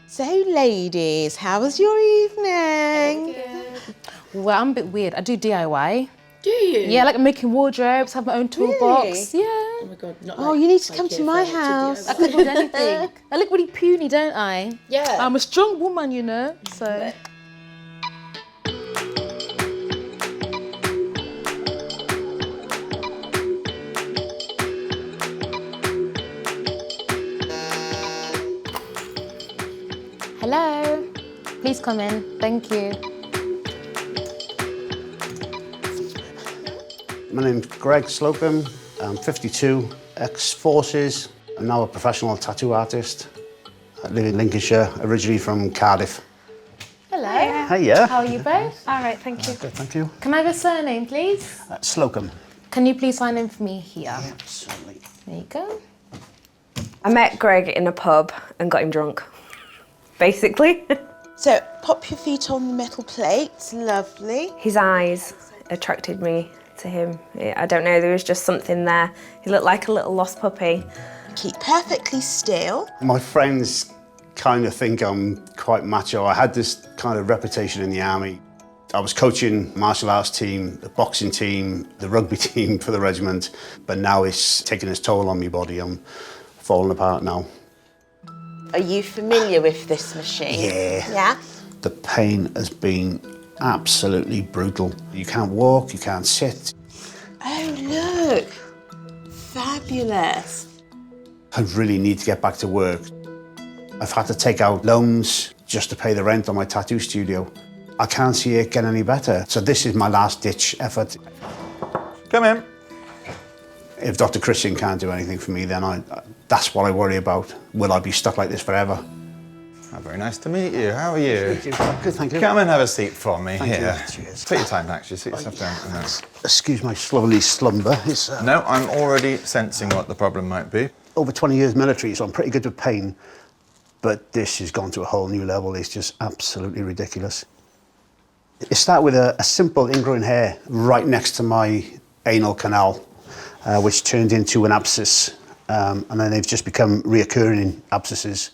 So, ladies, how was your evening? Well, I'm a bit weird. I do DIY. Do you? Yeah, like making wardrobes, have my own toolbox. Really? Yeah. Oh my God, not like, you need to come to my house. I can build anything. I look really puny, don't I? Yeah. I'm a strong woman, you know, so. Hello. Please come in. Thank you. My name's Greg Slocum. I'm 52, ex-forces. I'm now a professional tattoo artist. I live in Lincolnshire, originally from Cardiff. Hello. Hiya. How are you both? All right, thank you. Good, thank you. Can I have your surname, please? Slocum. Can you please sign in for me here? Yeah, certainly. There you go. I met Greg in a pub and got him drunk, basically. So, pop your feet on the metal plates. Lovely. His eyes attracted me to him. I don't know, there was just something there. He looked like a little lost puppy. Keep perfectly still. My friends kind of think I'm quite macho. I had this kind of reputation in the army. I was coaching martial arts team, the boxing team, the rugby team for the regiment, but now it's taking its toll on my body. I'm falling apart now. Are you familiar with this machine? Yeah. Yeah? The pain has been absolutely brutal. You can't walk, you can't sit. Oh, look. Fabulous. I really need to get back to work. I've had to take out loans just to pay the rent on my tattoo studio. I can't see it get any better. So this is my last ditch effort. Come in. If Dr Christian can't do anything for me, then that's what I worry about. Will I be stuck like this forever? Oh, very nice to meet you. How are you? Good, thank you. Come and have a seat for me. Thank Here. you. Cheers. Take your time, actually. Sit yourself down. Excuse my slowly slumber. It's No, I'm already sensing what the problem might be. over 20 years military, so I'm pretty good with pain. But this has gone to a whole new level. It's just absolutely ridiculous. It started with a simple ingrowing hair right next to my anal canal, which turned into an abscess. And then they've just become reoccurring abscesses,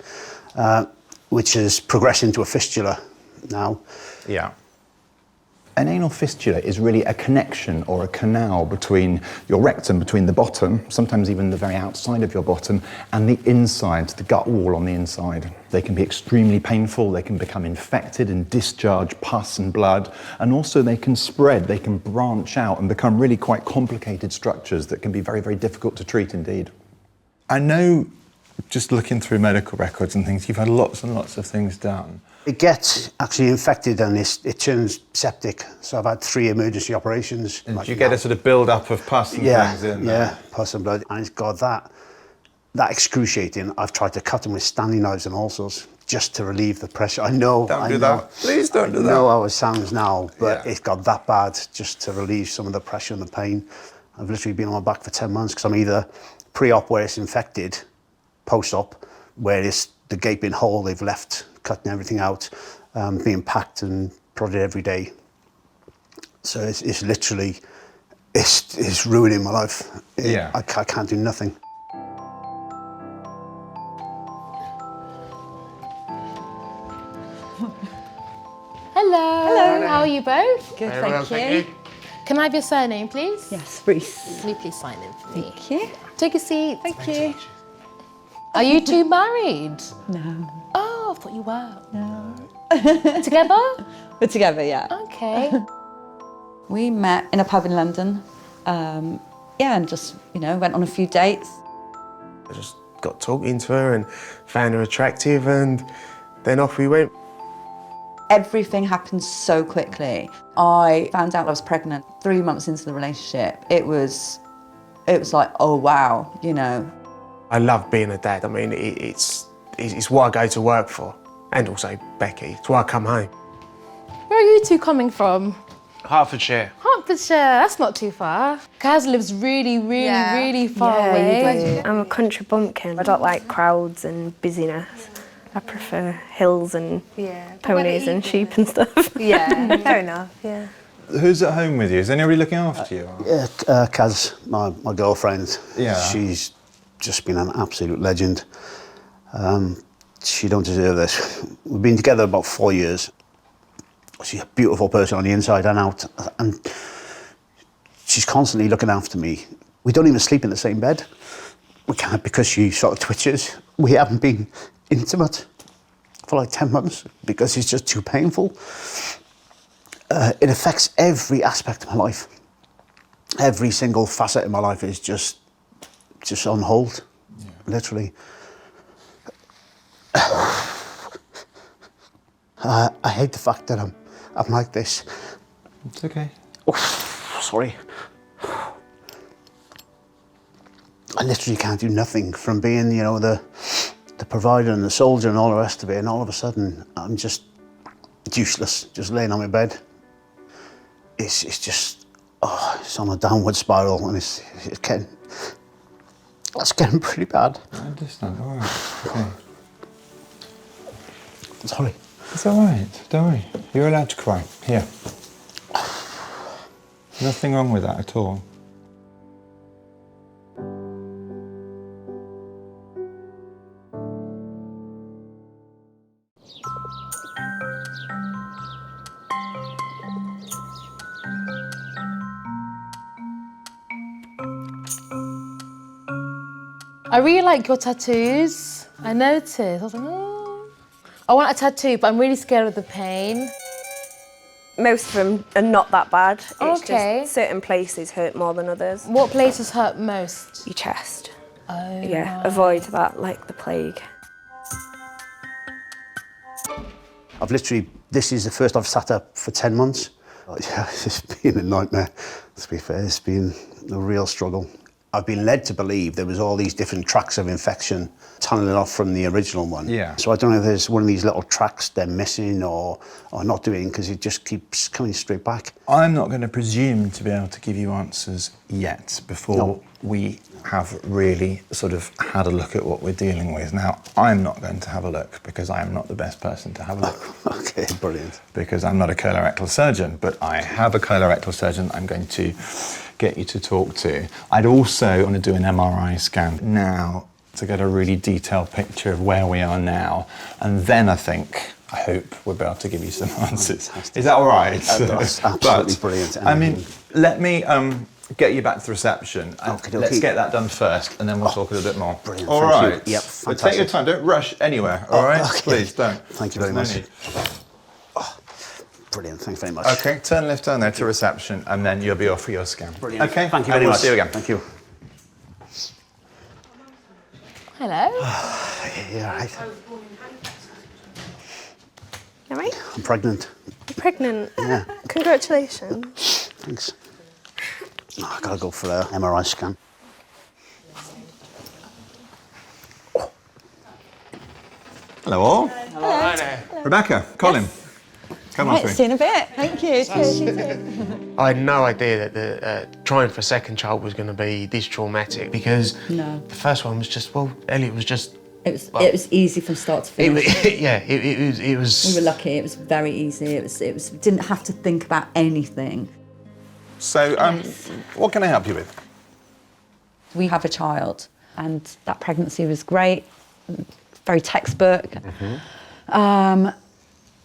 which has progressed into a fistula now. Yeah. An anal fistula is really a connection or a canal between your rectum, between the bottom, sometimes even the very outside of your bottom, and the inside, the gut wall on the inside. They can be extremely painful, they can become infected and discharge pus and blood, and also they can spread, they can branch out and become really quite complicated structures that can be very, very difficult to treat indeed. I know, just looking through medical records and things, you've had lots and lots of things done. It gets actually infected and it turns septic. So I've had 3 emergency operations. And do you get a sort of build-up of pus and things in there? Yeah, pus and blood. And it's got that excruciating. I've tried to cut them with Stanley knives and all sorts, just to relieve the pressure. I know. Don't do that. Please don't do that. I know how it sounds now, but Yeah. it got that bad just to relieve some of the pressure and the pain. I've literally been on my back for 10 months because I'm either pre-op where it's infected, post-op where it's the gaping hole they've left, cutting everything out, being packed and prodded every day. So it's literally, it's ruining my life. Yeah. I can't do nothing. Hello. Hello. How are you both? Good, thank you. Can I have your surname, please? Yes, Reese. Can you please sign in for me? Thank you. Take a seat. Thank you. Are you two married? No. Oh, I thought you were. No. Together? We're together, yeah. Okay. We met in a pub in London. And just, went on a few dates. I just got talking to her and found her attractive, and then off we went. Everything happened so quickly. I found out I was pregnant 3 months into the relationship. It was like, oh wow, I love being a dad. I mean, it's what I go to work for, and also Becky. It's why I come home. Where are you two coming from? Hertfordshire. Hertfordshire, that's not too far. Kaz lives really, really far away. I'm a country bumpkin. I don't like crowds and busyness. I prefer hills and Yeah. ponies and sheep and stuff. Yeah, fair enough, yeah. Who's at home with you? Is anybody looking after you? Yeah, Kaz, my girlfriend. Yeah. She's just been an absolute legend. She don't deserve this. We've been together about 4 years. She's a beautiful person on the inside and out, and she's constantly looking after me. We don't even sleep in the same bed. We can't because she sort of twitches. We haven't been intimate for like 10 months because it's just too painful. It affects every aspect of my life. Every single facet of my life is just on hold, literally. I hate the fact that I'm like this. It's okay. Oh, sorry. I literally can't do nothing from being, you know, the provider and the soldier and all the rest of it, and all of a sudden I'm just useless, just laying on my bed. It's just, it's on a downward spiral, and it's getting pretty bad. I understand, all right, okay. Sorry. It's all right, don't worry. You're allowed to cry. Here. Nothing wrong with that at all. I really like your tattoos. I noticed. I was like, oh. I want a tattoo, but I'm really scared of the pain. Most of them are not that bad. It's Okay. just certain places hurt more than others. What places hurt most? Your chest. Oh, Yeah, right. avoid that like the plague. I've literally, this is the first I've sat up for 10 months. Yeah, it's been a nightmare, to be fair. It's been a real struggle. I've been led to believe there was all these different tracks of infection tunneling off from the original one. Yeah. So I don't know if there's one of these little tracks they're missing or not doing, because it just keeps coming straight back. I'm not going to presume to be able to give you answers yet before we have really sort of had a look at what we're dealing with. Now, I'm not going to have a look because I am not the best person to have a look. Okay, brilliant. Because I'm not a colorectal surgeon, but I have a colorectal surgeon I'm going to get you to talk to. I'd also want to do an MRI scan now to get a really detailed picture of where we are now, and then I hope we'll be able to give you some answers. Fantastic. Is that all right? That's absolutely brilliant. I mean, let me get you back to reception. And Okey-dokey. let's get that done first, and then we'll talk a little bit more. Brilliant, All thank you. right. Yep, But take your fantastic. time. Don't rush anywhere. All right. okay. Please don't. Thank you very There's no much. need. Brilliant, thanks very much. Okay, turn left down there to reception, and then you'll be off for your scan. Brilliant. Okay, Thank you and very we'll much. See you again. Thank you. Hello. Yeah, all right. All right? I'm pregnant. You're pregnant? Yeah. Congratulations. Thanks. Oh, I gotta go for an MRI scan. Hello all. Hi there. Rebecca, Colin. Come on Right, through. see you in a bit. Thank you. I had no idea that trying for a second child was going to be this traumatic, because No. the first one was just, well, Elliot was just... It was easy from start to finish. It was... We were lucky. It was very easy. It was didn't have to think about anything. So, what can I help you with? We have a child, and that pregnancy was great, very textbook.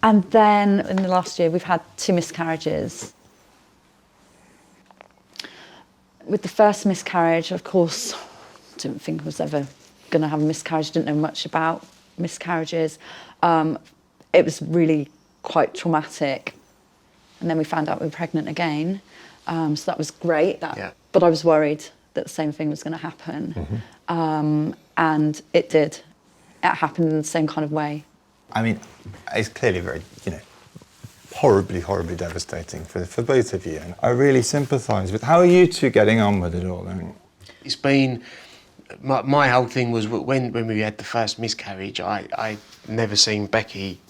And then in the last year, we've had 2 miscarriages. With the first miscarriage, of course, didn't think I was ever going to have a miscarriage, didn't know much about miscarriages. It was really quite traumatic. And then we found out we were pregnant again. So that was great. But I was worried that the same thing was going to happen. And it did. It happened in the same kind of way. I mean, it's clearly very, horribly, horribly devastating for both of you. And I really sympathise with. How are you two getting on with it all? It's been... My whole thing was when we had the first miscarriage, I never seen Becky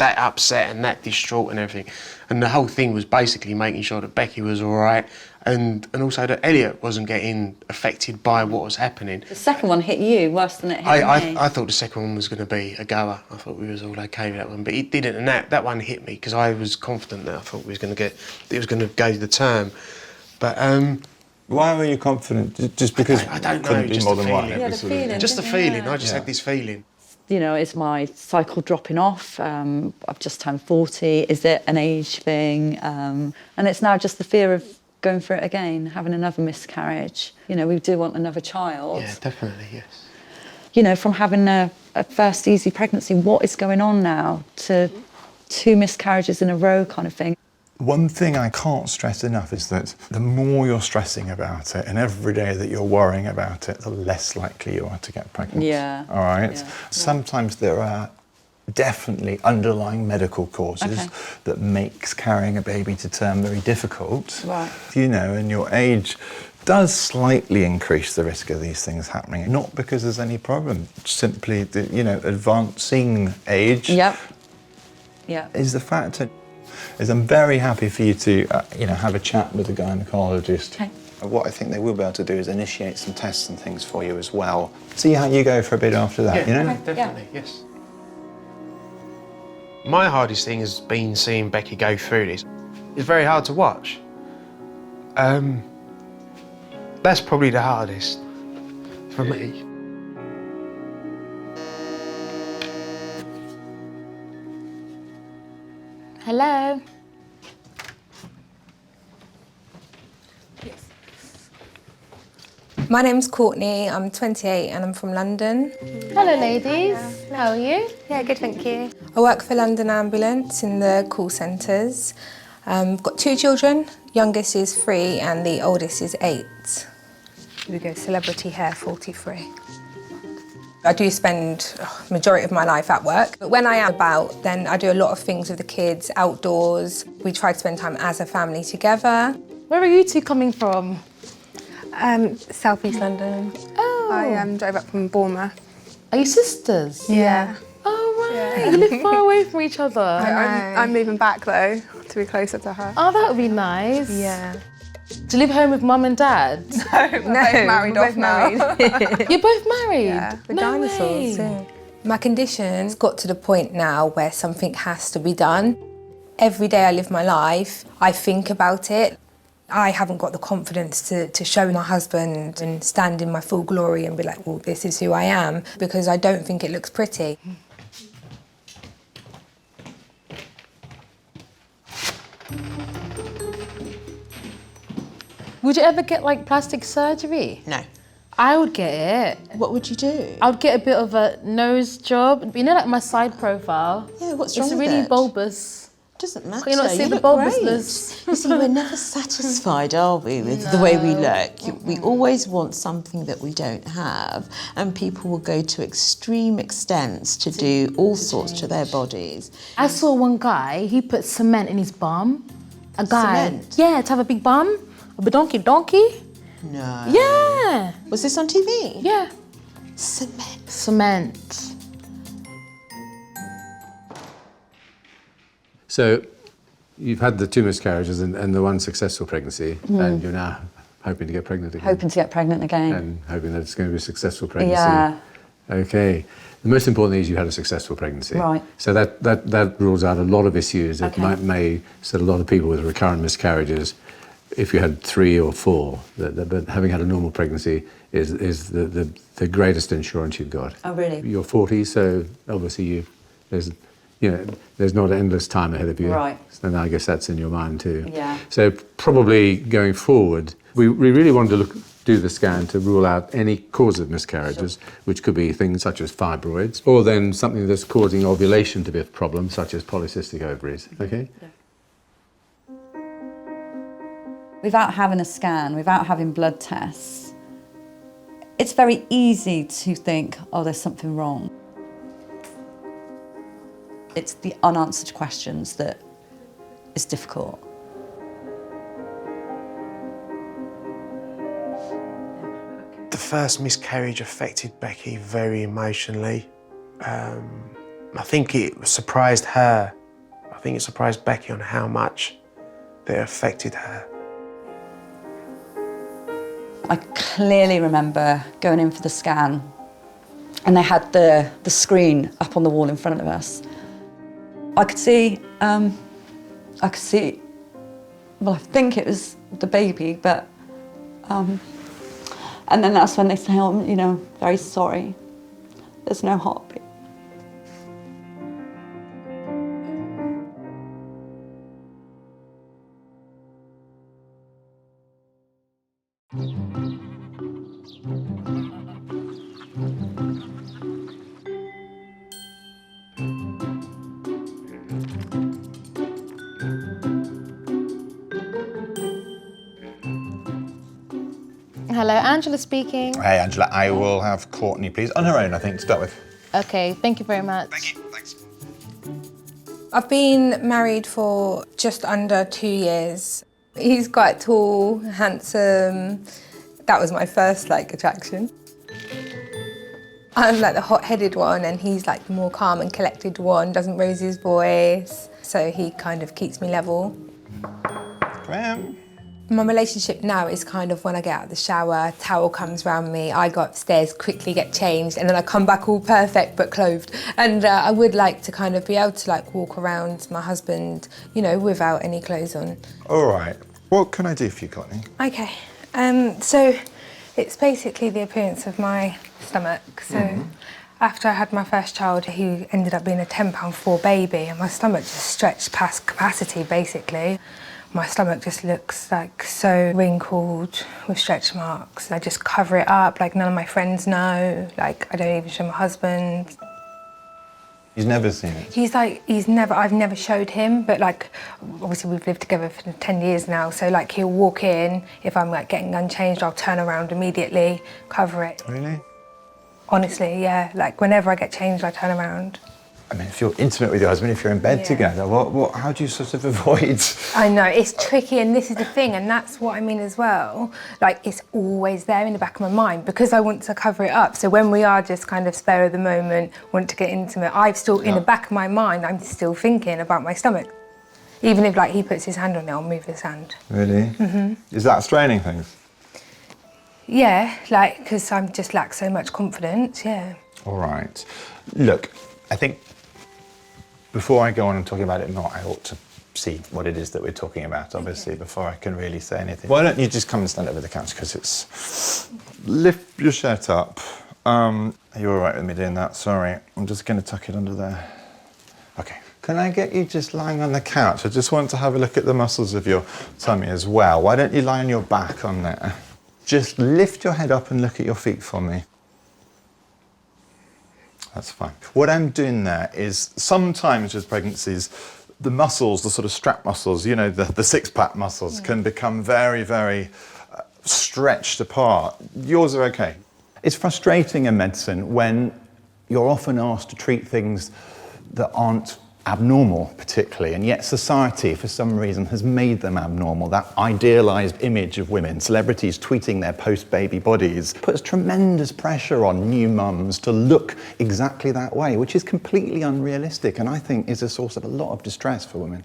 that upset and that distraught and everything. And the whole thing was basically making sure that Becky was all right and also that Elliot wasn't getting affected by what was happening. The second one hit you worse than it hit me. I thought the second one was going to be a goer. I thought we was all okay with that one, but it didn't, and that one hit me because I was confident that I thought it was going to go the term. But why were you confident? Just because I don't know, couldn't be just more the than one? feeling. Yeah, the feeling. Just the feeling. I just had this feeling. You know, is my cycle dropping off? I've just turned 40. Is it an age thing? And it's now just the fear of going for it again, having another miscarriage. You know, we do want another child. Yeah, definitely, yes. You know, from having a first easy pregnancy, what is going on now to 2 miscarriages in a row kind of thing? One thing I can't stress enough is that the more you're stressing about it and every day that you're worrying about it, the less likely you are to get pregnant. Yeah. All right? Yeah. Sometimes there are definitely underlying medical causes that makes carrying a baby to term very difficult. Right. You know, and your age does slightly increase the risk of these things happening, not because there's any problem, simply the, you know, advancing age Yep. is the factor. I'm very happy for you to you know, have a chat with the gynaecologist. Okay. What I think they will be able to do is initiate some tests and things for you as well. See how you go for a bit after that, you know? Definitely, yes. My hardest thing has been seeing Becky go through this. It's very hard to watch. That's probably the hardest for me. Hello. My name's Courtney, I'm 28 and I'm from London. Hello, ladies. How are you? Yeah, good, thank you. I work for London Ambulance in the call centres. I've got 2 children, youngest is 3 and the oldest is 8. Here we go, celebrity hair, 43. I do spend the majority of my life at work, but when I am about, then I do a lot of things with the kids, outdoors. We try to spend time as a family together. Where are you two coming from? South East London. Oh. I drove up from Bournemouth. Are you sisters? Yeah. Oh, right. Yeah. You live far away from each other. I'm moving back though, to be closer to her. Oh, that would be nice. Yeah. Do you live home with mum and dad? We're both married off now. You're both married? Yeah. The No dinosaurs, way. yeah. My condition's got to the point now where something has to be done. Every day I live my life, I think about it. I haven't got the confidence to show my husband and stand in my full glory and be like, well, this is who I am, because I don't think it looks pretty. Would you ever get like plastic surgery? No. I would get it. What would you do? I would get a bit of a nose job. You know, like my side profile. Yeah, what's wrong It's with really it? bulbous. Doesn't matter. Can you not see the look bulbousness? great. You see, we're never satisfied, are we, with the way we look? We always want something that we don't have, and people will go to extreme extents to do all sorts to their bodies. I saw one guy, he put cement in his bum. A guy. Cement? Yeah, to have a big bum. A donkey. No. Yeah. Was this on TV? Yeah. Cement. Cement. So you've had the 2 miscarriages and the 1 successful pregnancy, and you're now hoping to get pregnant again. Hoping to get pregnant again. And hoping that it's going to be a successful pregnancy. Yeah. Okay. The most important thing is you had a successful pregnancy. Right. So that rules out a lot of issues that may set a lot of people with recurrent miscarriages. If you had 3 or 4, but having had a normal pregnancy is the greatest insurance you've got. Oh, really? You're 40, so obviously there's not endless time ahead of you. Right. And I guess that's in your mind too. Yeah. So probably going forward, we really wanted to do the scan to rule out any cause of miscarriages, which could be things such as fibroids, or then something that's causing ovulation to be a problem, such as polycystic ovaries. Okay. Yeah. Without having a scan, without having blood tests, it's very easy to think, oh, there's something wrong. It's the unanswered questions that is difficult. The first miscarriage affected Becky very emotionally. I think it surprised her. I think it surprised Becky on how much that it affected her. I clearly remember going in for the scan and they had the screen up on the wall in front of us. I could see, well, I think it was the baby, but, and then that's when they say, oh, you know, very sorry, there's no heartbeat. Hello, Angela speaking. Hey, Angela, I will have Courtney, please. On her own, I think, to start with. Okay, thank you very much. Thank you, thanks. I've been married for just under 2 years. He's quite tall, handsome. That was my first, attraction. I'm the hot-headed one and he's the more calm and collected one, doesn't raise his voice. So he kind of keeps me level. Graham. My relationship now is kind of when I get out of the shower, towel comes around me, I go upstairs, quickly get changed, and then I come back all perfect but clothed. And I would like to kind of be able to walk around my husband, you know, without any clothes on. All right. What can I do for you, Courtney? Okay. So it's basically the appearance of my stomach. So after I had my first child, he ended up being a 10-pound-4 baby, and my stomach just stretched past capacity, basically. My stomach just looks so wrinkled with stretch marks. I just cover it up, none of my friends know. I don't even show my husband. He's never seen it? I've never showed him, but obviously we've lived together for 10 years now, so he'll walk in, if I'm getting unchanged, I'll turn around immediately, cover it. Really? Honestly, yeah, whenever I get changed, I turn around. I mean, if you're intimate with your husband, if you're in bed together, how do you sort of avoid? I know, it's tricky, and this is the thing, and that's what I mean as well. It's always there in the back of my mind because I want to cover it up. So when we are just kind of spare of the moment, want to get intimate, I've still, in the back of my mind, I'm still thinking about my stomach. Even if he puts his hand on it, I'll move his hand. Really? Mm-hmm. Is that straining things? Yeah, because I'm just lack so much confidence, yeah. All right. Look, I think before I go on and talking about it more, I ought to see what it is that we're talking about, obviously, before I can really say anything. Why don't you just come and stand over the couch, because it's... Lift your shirt up. Are you all right with me doing that? Sorry. I'm just going to tuck it under there. OK. Can I get you just lying on the couch? I just want to have a look at the muscles of your tummy as well. Why don't you lie on your back on there? Just lift your head up and look at your feet for me. That's fine. What I'm doing there is sometimes with pregnancies, the muscles, the sort of strap muscles, you know, the six-pack muscles can become very, very stretched apart. Yours are okay. It's frustrating in medicine when you're often asked to treat things that aren't abnormal particularly, and yet society for some reason has made them abnormal. That idealised image of women, celebrities tweeting their post-baby bodies, puts tremendous pressure on new mums to look exactly that way, which is completely unrealistic and I think is a source of a lot of distress for women.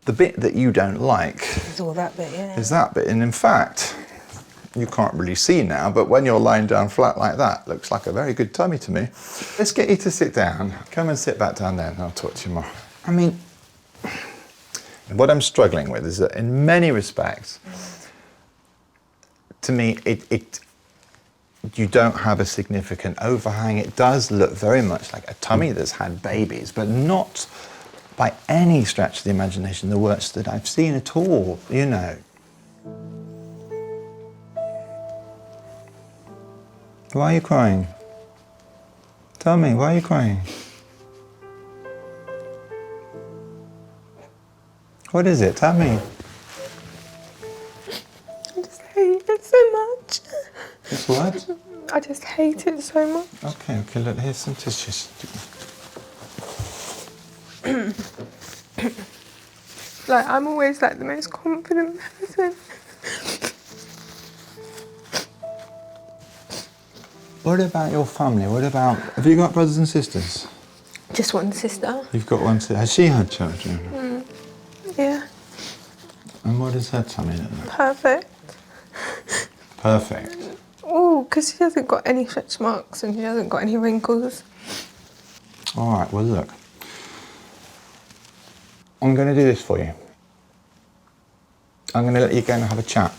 The bit that you don't like It's all that bit, yeah. is that bit, and in fact you can't really see now, but when you're lying down flat like that, looks like a very good tummy to me. Let's get you to sit down. Come and sit back down there and I'll talk to you more. I mean, what I'm struggling with is that in many respects, to me, you don't have a significant overhang. It does look very much like a tummy that's had babies, but not by any stretch of the imagination the worst that I've seen at all, you know. Why are you crying? Tell me, why are you crying? What is it? Tell me. I just hate it so much. It's what? I just hate it so much. Okay, look, here's some tissues. I'm always the most confident person. What about your family? Have you got brothers and sisters? Just one sister. You've got one sister. Has she had children? Yeah. And what does her tummy look like? Perfect. Perfect. Oh, because she hasn't got any stretch marks and she hasn't got any wrinkles. All right, well, look. I'm going to do this for you. I'm going to let you go and have a chat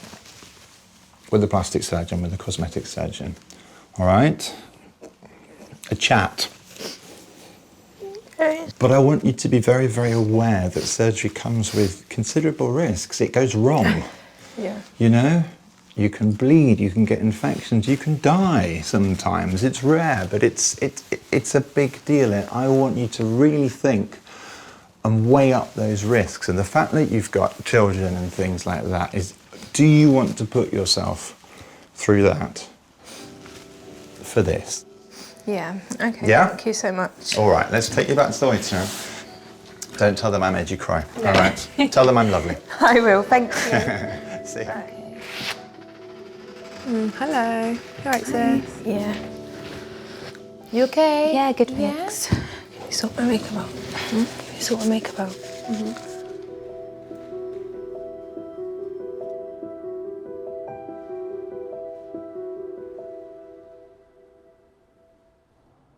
with the plastic surgeon, with the cosmetic surgeon. All right? A chat. Okay. But I want you to be very, very aware that surgery comes with considerable risks. It goes wrong. Yeah. You know? You can bleed, you can get infections, you can die sometimes. It's rare, but it's a big deal. And I want you to really think and weigh up those risks. And the fact that you've got children and things like that is, do you want to put yourself through that for this? Yeah. Okay. Yeah? Thank you so much. All right, let's take you back to the waiting room. Don't tell them I made you cry. All right? Tell them I'm lovely. I will. Thank you. See ya. Hello. You right, sis? Yeah. You okay? Yeah, good, thanks. Can you sort my makeup out? Can you sort my makeup out?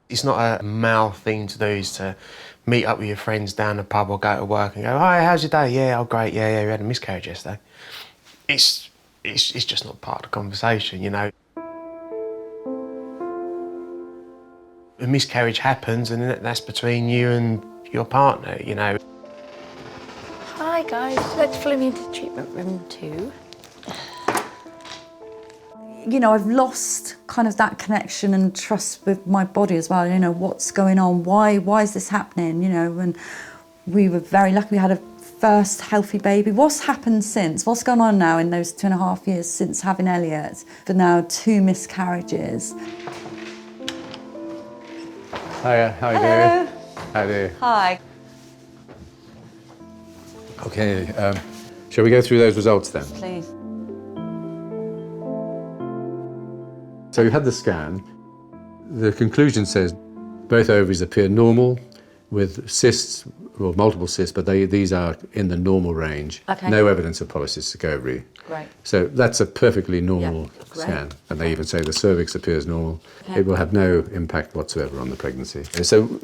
It's not a male thing to do, is to meet up with your friends down the pub or go to work and go, "Hi, how's your day? Yeah, oh great, yeah, we had a miscarriage yesterday." It's just not part of the conversation, you know. A miscarriage happens and that's between you and your partner, you know. Hi guys, let's follow me into treatment room 2. You know, I've lost kind of that connection and trust with my body as well. You know, what's going on? Why is this happening? You know, and we were very lucky. We had a first healthy baby. What's happened since? What's gone on now in those 2.5 years since having Elliot? For now, 2 miscarriages. Hiya, how are you doing? How do you? Hi. Okay, shall we go through those results then? Please. So you had the scan. The conclusion says both ovaries appear normal with cysts, or multiple cysts, but these are in the normal range. Okay. No evidence of polycystic ovary. Great. So that's a perfectly normal Yeah, great. scan. And they even say the cervix appears normal. Okay. It will have no impact whatsoever on the pregnancy. So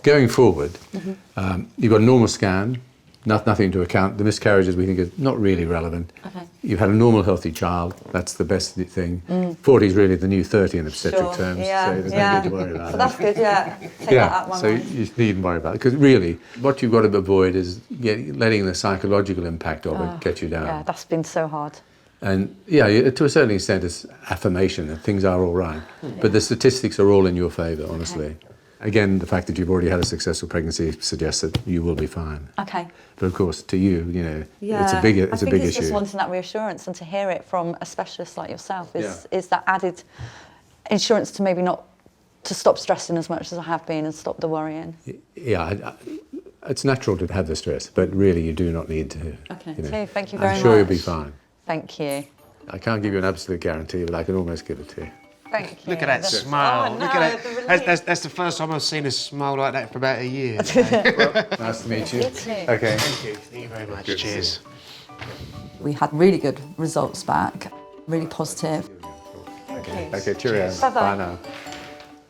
going forward, you've got a normal scan, nothing to account. The miscarriages we think are not really relevant. Okay. You've had a normal, healthy child. That's the best thing. 40 is really the new 30 in obstetric Sure. terms, Yeah, so there's yeah. no need to worry about So it. that's good, yeah. Take that out of my so mind. you needn't worry about it. Because really, what you've got to avoid is letting the psychological impact of it get you down. Yeah, that's been so hard. And yeah, to a certain extent, it's affirmation that things are all right. But the statistics are all in your favour, honestly. Again, the fact that you've already had a successful pregnancy suggests that you will be fine. Okay. But of course, to you, you know, Yeah. it's a big I think it's issue. just wanting that reassurance, and to hear it from a specialist like yourself is that added insurance to maybe not to stop stressing as much as I have been and stop the worrying. Yeah, it's natural to have the stress, but really you do not need to. Okay. You know. So thank you very much. I'm sure you'll be fine. Thank you. I can't give you an absolute guarantee, but I can almost give it to you. Thank you. Look at that smile. Look at that. That's the first time I've seen a smile like that for about a year. Nice to meet you. You too. Okay. Thank you very much. Cheers. We had really good results back, really positive. Okay, cheerio. Bye-bye. Bye now.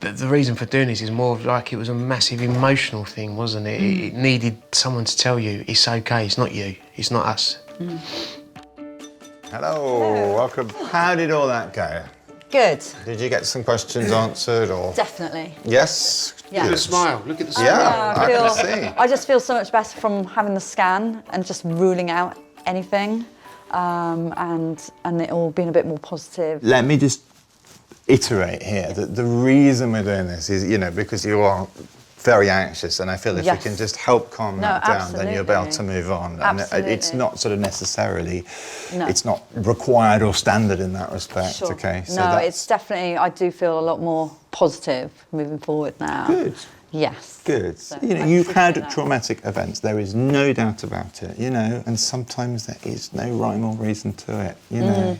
The reason for doing this is more of like it was a massive emotional thing, wasn't it? It needed someone to tell you it's okay, it's not you, it's not us. Hello, welcome. How did all that go? Good. Did you get some questions answered or? Definitely. Yes? Yeah. Look at the smile, look at the smile. Yeah, I can see. I just feel so much better from having the scan and just ruling out anything, and it all being a bit more positive. Let me just iterate here that the reason we're doing this is, you know, because you are very anxious, and I feel if we can just help calm that down, then you'll be able to move on. Absolutely. And it's not sort of necessarily, No. it's not required or standard in that respect, Sure. okay? So No, it's definitely, I do feel a lot more positive moving forward now. Good. Yes. Good. So you know, I you've had appreciate that. traumatic events, there is no doubt about it, you know, and sometimes there is no rhyme or reason to it, you know.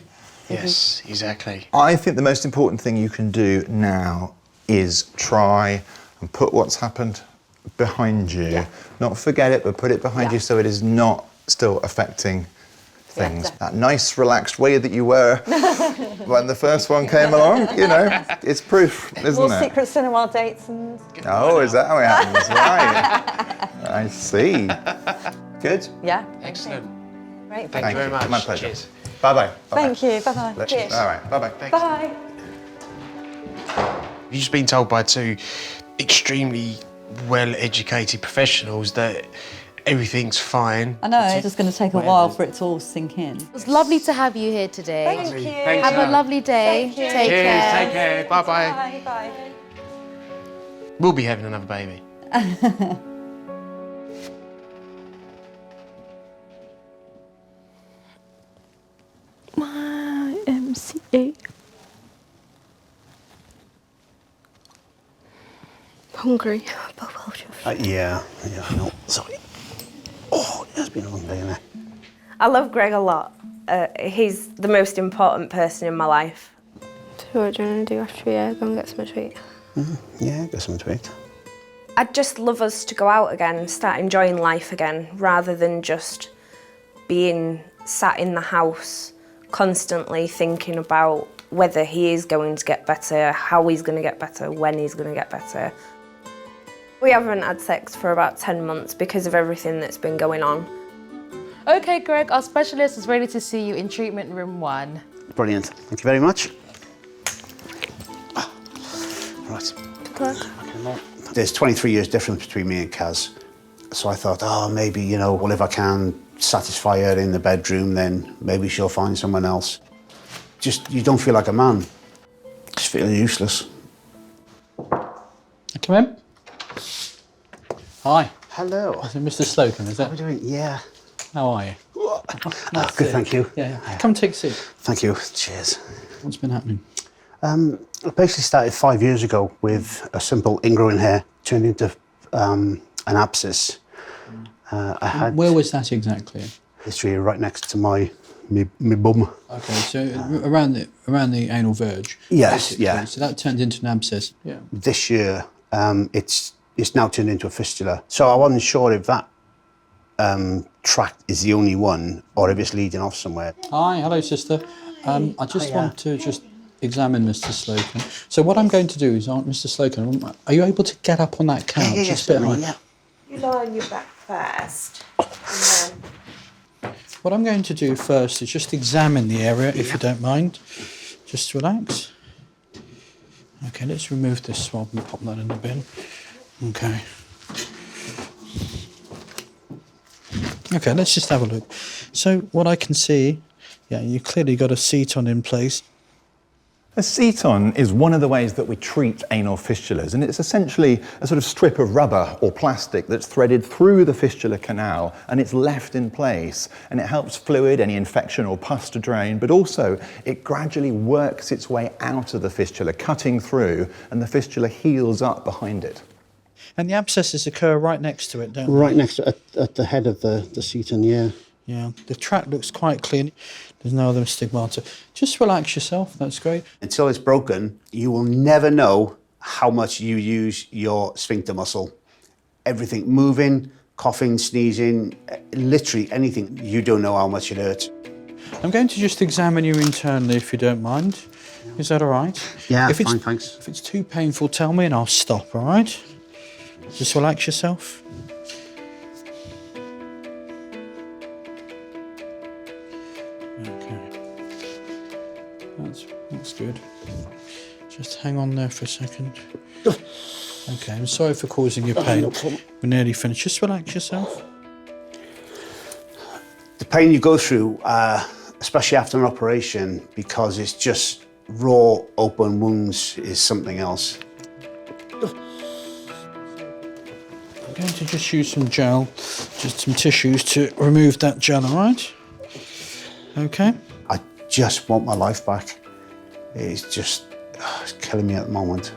Yes, exactly. I think the most important thing you can do now is try and put what's happened behind you. Not forget it, but put it behind you so it is not still affecting things. That nice, relaxed way that you were when the first one came along, you know, it's proof, isn't More it? secret cinema dates and... Oh, is that how it happens? Right. I see. Good? Yeah. Excellent. Great. Thank you very much. My pleasure. Cheers. Bye-bye. Thank you. Bye-bye. Cheers. All right. Bye-bye. Bye. You've just been told by two extremely well-educated professionals that everything's fine. I know, it's just going to take a while for it to all sink in. It was lovely to have you here today. Thank you. Thanks, Have a lovely day. Thank you. Take Cheers, care. take care. Bye-bye. Bye. Bye. We'll be having another baby. My MCA. Hungry. Yeah, I know. Sorry. Oh, it's been a long day, isn't it? I love Greg a lot. He's the most important person in my life. So what do you want to do after we go and get something to eat? Yeah, get something to eat. I'd just love us to go out again, start enjoying life again, rather than just being sat in the house constantly thinking about whether he is going to get better, how he's going to get better, when he's going to get better. We haven't had sex for about 10 months because of everything that's been going on. Okay, Greg, our specialist is ready to see you in treatment room 1. Brilliant. Thank you very much. Right. There's 23 years difference between me and Kaz. So I thought, oh, maybe, you know, well, if I can satisfy her in the bedroom, then maybe she'll find someone else. Just, you don't feel like a man. Just feel useless. Come in. Hi. Hello. Is it Mr. Slocum, is it? How are we doing? Yeah. How are you? Nice good, thank you. Yeah. Come take a seat. Thank you. Cheers. What's been happening? I basically started 5 years ago with a simple ingrowing hair, turned into an abscess. I had Where was that exactly? history right next to my bum. Okay, so around the anal verge. Yes, basically. yeah. So that turned into an abscess. Yeah. This year, it's now turned into a fistula. So I wasn't sure if that tract is the only one or if it's leading off somewhere. Hi, hello, sister. I just want to examine Mr. Slocum. So what I'm going to do is, Mr. Slocum, are you able to get up on that couch? Yeah, Just a bit high? yeah. You lie on your back first, and then What I'm going to do first is just examine the area, if you don't mind. Just relax. Okay, let's remove this swab and pop that in the bin. Okay. Okay, let's just have a look. So what I can see, yeah, you clearly got a seton in place. A seton is one of the ways that we treat anal fistulas, and it's essentially a sort of strip of rubber or plastic that's threaded through the fistula canal and it's left in place, and it helps fluid, any infection or pus to drain, but also it gradually works its way out of the fistula, cutting through, and the fistula heals up behind it. And the abscesses occur right next to it, don't they? Right next to at the head of the seton, yeah. Yeah, the tract looks quite clean. There's no other stigmata. Just relax yourself, that's great. Until it's broken, you will never know how much you use your sphincter muscle. Everything moving, coughing, sneezing, literally anything, you don't know how much it hurts. I'm going to just examine you internally, if you don't mind. Is that all right? Yeah, if fine, thanks. If it's too painful, tell me and I'll stop, all right? Just relax yourself. Okay. That's good. Just hang on there for a second. Okay, I'm sorry for causing you pain. No problem. We're nearly finished. Just relax yourself. The pain you go through, especially after an operation, because it's just raw, open wounds, is something else. I'm going to just use some gel, just some tissues to remove that gel, all right? Okay. I just want my life back. It's just, it's killing me at the moment.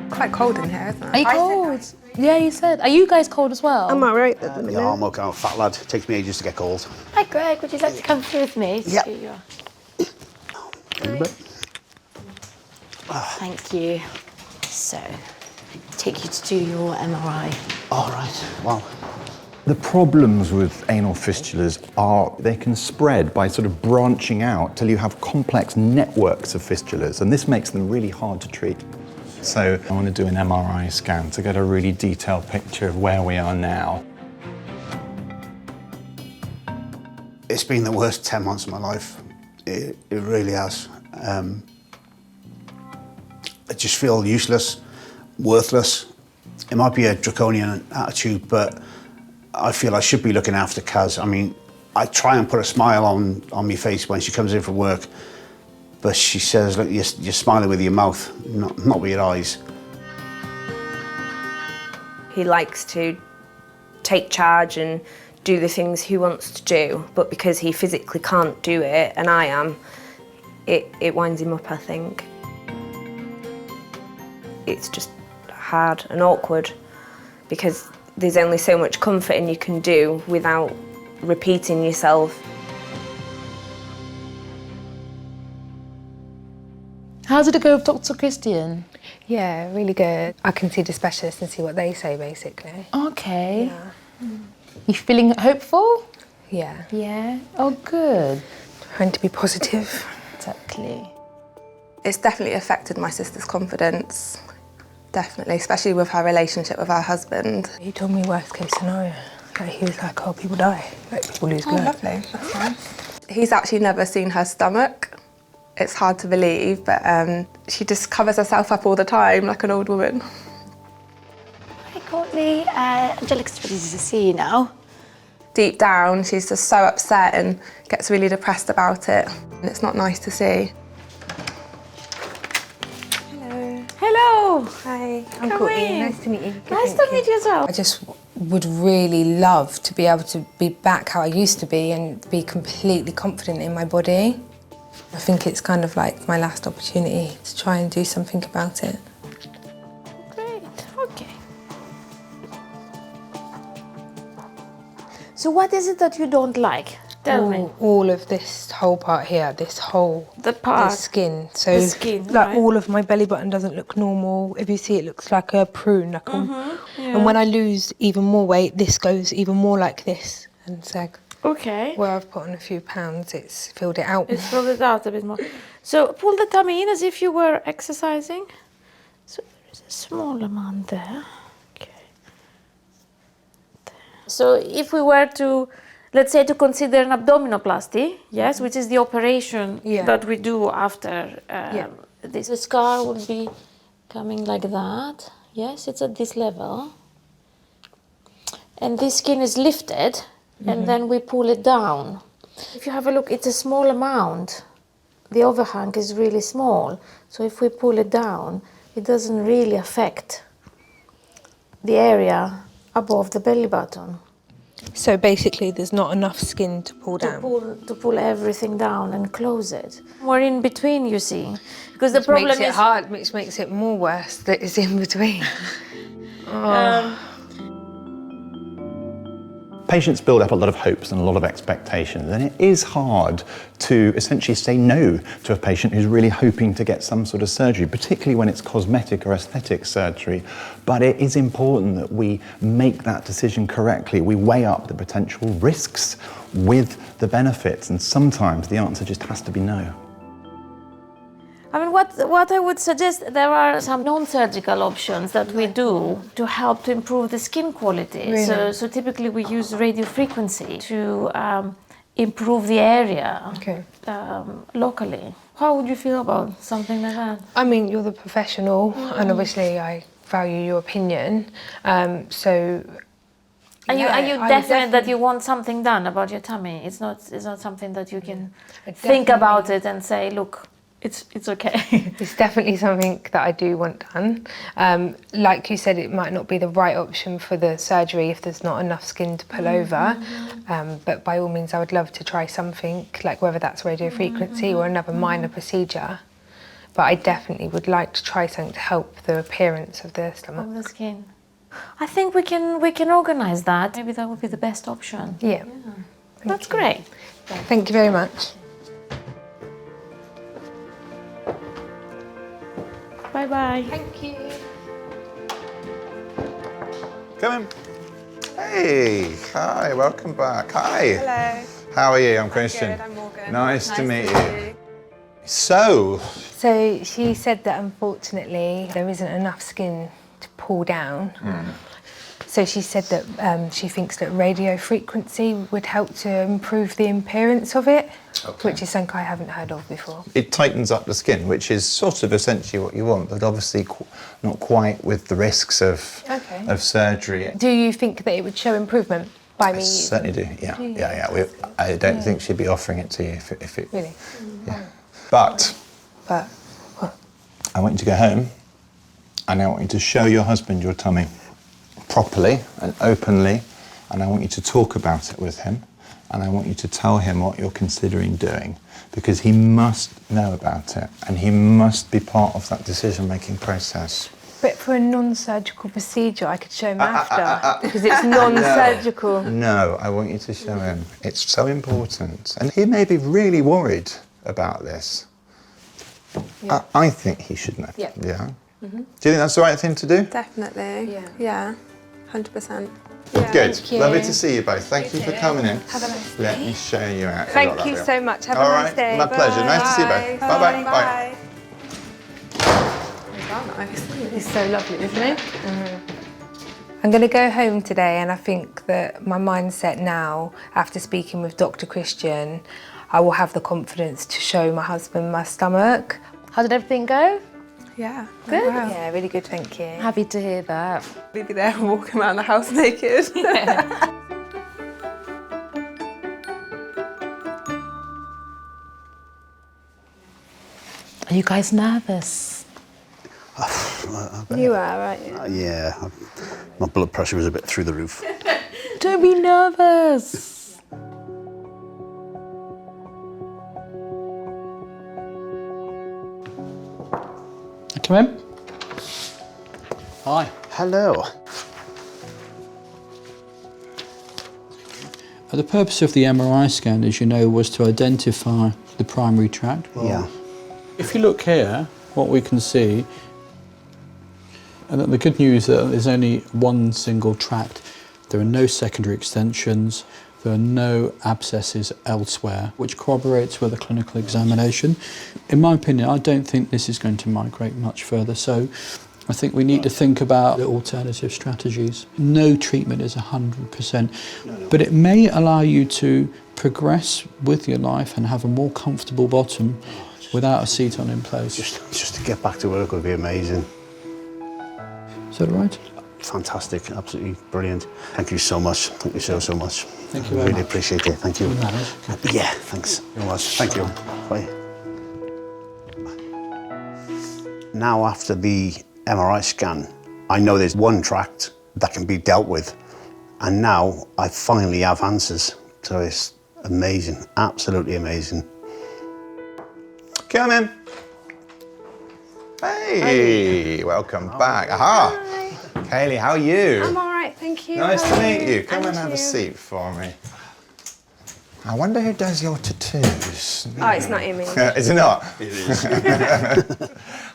Quite cold in here, isn't it? Are you cold? Yeah, you said. Are you guys cold as well? I'm alright at the minute. Yeah, I'm okay. I'm a fat lad. It takes me ages to get cold. Hi Greg, would you like to come through with me? Yeah. Here you are. Hi. Thank you. So, take you to do your MRI. All right. Wow. The problems with anal fistulas are they can spread by sort of branching out till you have complex networks of fistulas, and this makes them really hard to treat. So I want to do an MRI scan to get a really detailed picture of where we are now. It's been the worst 10 months of my life. It really has. I just feel useless, worthless. It might be a draconian attitude, but I feel I should be looking after Kaz. I mean, I try and put a smile on my face when she comes in from work, but she says, look, you're smiling with your mouth, not with your eyes. He likes to take charge and do the things he wants to do, but because he physically can't do it, and I am, it winds him up, I think. It's just hard and awkward because there's only so much comforting you can do without repeating yourself. How did it go with Dr Christian? Yeah, really good. I can see the specialist and see what they say, basically. Okay. Yeah. You feeling hopeful? Yeah. Yeah? Oh, good. Trying to be positive. Exactly. It's definitely affected my sister's confidence. Definitely, especially with her relationship with her husband. He told me worst case scenario. Like, he was like, oh, people die. Like, people lose blood. Lovely. That's nice. He's actually never seen her stomach. It's hard to believe, but she just covers herself up all the time like an old woman. Hi Courtney, Angelica's ready to see you now. Deep down, she's just so upset and gets really depressed about it. And it's not nice to see. Hello. Hi. I'm Come Courtney. in. Nice to meet you. Nice to meet you as well. I just would really love to be able to be back how I used to be and be completely confident in my body. I think it's kind of like my last opportunity to try and do something about it. Great, okay. So what is it that you don't like? Tell me. All of this whole part here, this whole part. the skin. So The skin, like right. all of my belly button doesn't look normal. If you see, it looks like a prune. Like Yeah. And when I lose even more weight, this goes even more like this. And so Okay. where I've put on a few pounds, it's filled it out. It's filled it out a bit more. So pull the tummy in as if you were exercising. So there is a small amount there. Okay. There. So if we were to, let's say, to consider an abdominoplasty, yes, which is the operation that we do after this, the scar would be coming like that. Yes, it's at this level. And this skin is lifted, and then we pull it down. If you have a look, it's a small amount. The overhang is really small. So if we pull it down, it doesn't really affect the area above the belly button. So basically, there's not enough skin to pull down. To pull everything down and close it. We're in between, you see. Because the problem makes it is hard, which makes it more worse that it's in between. Patients build up a lot of hopes and a lot of expectations, and it is hard to essentially say no to a patient who's really hoping to get some sort of surgery, particularly when it's cosmetic or aesthetic surgery. But it is important that we make that decision correctly. We weigh up the potential risks with the benefits, and sometimes the answer just has to be no. I mean, what I would suggest, there are some non-surgical options that we do to help to improve the skin quality. Really? So typically we use radio frequency to improve the area locally. How would you feel about something like that? I mean, you're the professional, and obviously I value your opinion. So Are you definite that you want something done about your tummy? It's not something that you can think about it and say, look, it's okay. It's definitely something that I do want done. Like you said, it might not be the right option for the surgery if there's not enough skin to pull over. But by all means, I would love to try something, like whether that's radio frequency or another minor procedure. But I definitely would like to try something to help the appearance of the stomach. Of the skin. I think we can organise that. Maybe that would be the best option. Yeah. That's great. Thank you very much. Bye-bye. Thank you. Come in. Hey, hi, welcome back. Hi. Hello. How are you? I'm Christian. Good, I'm Morgan. Nice to meet you. So She said that unfortunately there isn't enough skin to pull down. So she said that she thinks that radio frequency would help to improve the appearance of it, which is something I haven't heard of before. it tightens up the skin, which is sort of essentially what you want, but obviously not quite with the risks of surgery. Do you think that it would show improvement by me? I certainly do. Yeah. I don't think she'd be offering it to you if it. Really? Yeah. But But I want you to go home, and I want you to show your husband your tummy properly and openly, and I want you to talk about it with him, and I want you to tell him what you're considering doing, because he must know about it, and he must be part of that decision-making process. But for a non-surgical procedure, I could show him after, because it's non-surgical. No, I want you to show him. It's so important, and he may be really worried about this. Yeah. I think he should know. Yeah. Yeah. Mhm. Do you think that's the right thing to do? Definitely. Yeah. 100%. Good. Thank you. Lovely to see you both. Thank you for coming in. Have a nice day. Let me show you out. Thank you so much. Have a All nice right. day. My pleasure. Nice to see you both. Bye-bye. Bye. It's so lovely, isn't it? I'm going to go home today, and I think that my mindset now, after speaking with Dr Christian, I will have the confidence to show my husband my stomach. How did everything go? Yeah. Good? Yeah, really good, thank you. Happy to hear that. We'd be there walking around the house naked. Are you guys nervous? You are, right? Yeah, my blood pressure was a bit through the roof. Don't be nervous. Come in. Hi. Hello. The purpose of the MRI scan, as you know, was to identify the primary tract. Yeah. If you look here, what we can see, and the good news is that there's only one single tract. There are no secondary extensions. There are no abscesses elsewhere, which corroborates with a clinical examination. In my opinion, I don't think this is going to migrate much further. So I think we need to think about the alternative strategies. No treatment is 100%, but it may allow you to progress with your life and have a more comfortable bottom without a seton in place. Just to get back to work would be amazing. Is that all right? Fantastic, absolutely brilliant. Thank you so much. Thank you so much. Thank you very Really much. appreciate it. Thank you. Okay. Yeah, thanks very much. Thank you. Bye. Now, after the MRI scan, I know there's one tract that can be dealt with, and now I finally have answers. So it's amazing, absolutely amazing. Come in. Hey, welcome back. Aha. Kaylee, how are you? I'm all right, thank you. Nice How to are meet you. Come And and have a you. seat for me. I wonder who does your tattoos. Oh, it's not you, me. Is it not? It is.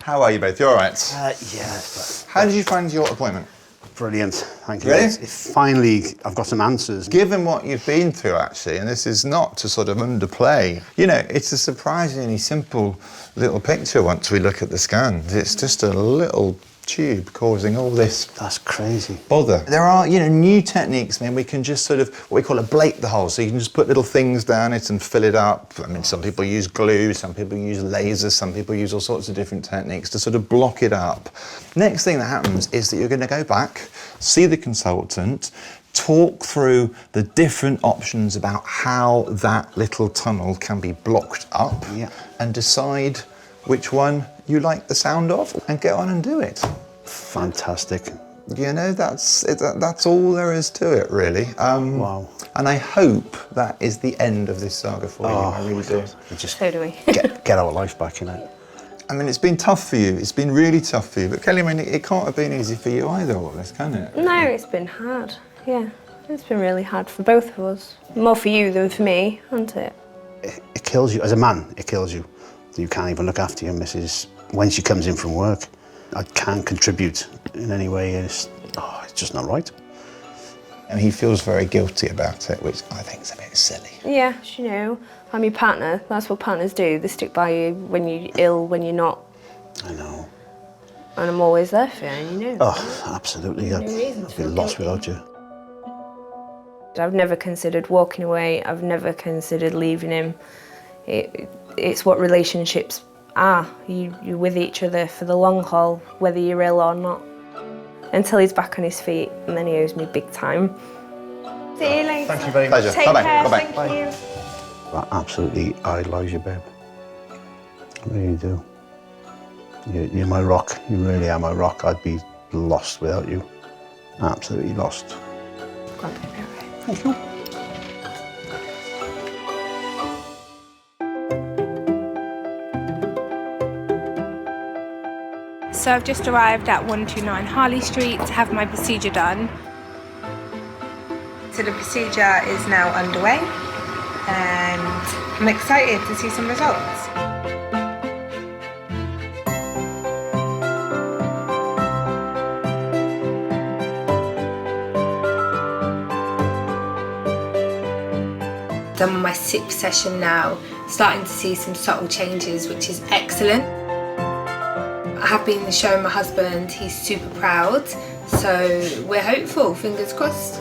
How are you both? You all right? Yeah. How did you find your appointment? Brilliant, thank you. Really? Finally, I've got some answers. Given what you've been through, actually, and this is not to sort of underplay, you know, it's a surprisingly simple little picture once we look at the scans. It's just a little tube causing all this. That's crazy. Bother. There are, you know, new techniques. I mean, we can just sort of, what we call ablate the hole. So you can just put little things down it and fill it up. I mean, some people use glue, some people use lasers, some people use all sorts of different techniques to sort of block it up. Next thing that happens is that you're going to go back, see the consultant, talk through the different options about how that little tunnel can be blocked up, and decide which one you like the sound of and get on and do it. Fantastic. You know, that's all there is to it, really. Wow. And I hope that is the end of this saga for you. I really do. Just So do we. get our life back, you know. I mean, it's been tough for you. It's been really tough for you. But Kelly, I mean, it can't have been easy for you either, all this, can it? No, it's been hard. Yeah, it's been really hard for both of us. More for you than for me, hasn't it? It kills you. As a man, it kills you. You can't even look after your missus when she comes in from work. I can't contribute in any way. It's just not right. And he feels very guilty about it, which I think is a bit silly. Yeah, you know, I'm your partner. That's what partners do. They stick by you when you're ill, when you're not. I know. And I'm always there for you, and you know. Oh, absolutely. I'd be lost without you. I've never considered walking away. I've never considered leaving him. It's what relationships are. You're with each other for the long haul, whether you're ill or not. Until he's back on his feet, and then he owes me big time. See you later. Thank you very much. Pleasure. Take Bye-bye. care. Bye-bye. Thank you. I absolutely idolise you, babe. I really do. You're my rock. You really are my rock. I'd be lost without you. Absolutely lost. Glad to be okay. Thank you. So I've just arrived at 129 Harley Street to have my procedure done. So the procedure is now underway and I'm excited to see some results. I'm on my 6th session now, starting to see some subtle changes, which is excellent. I have been showing my husband, he's super proud, so we're hopeful, fingers crossed.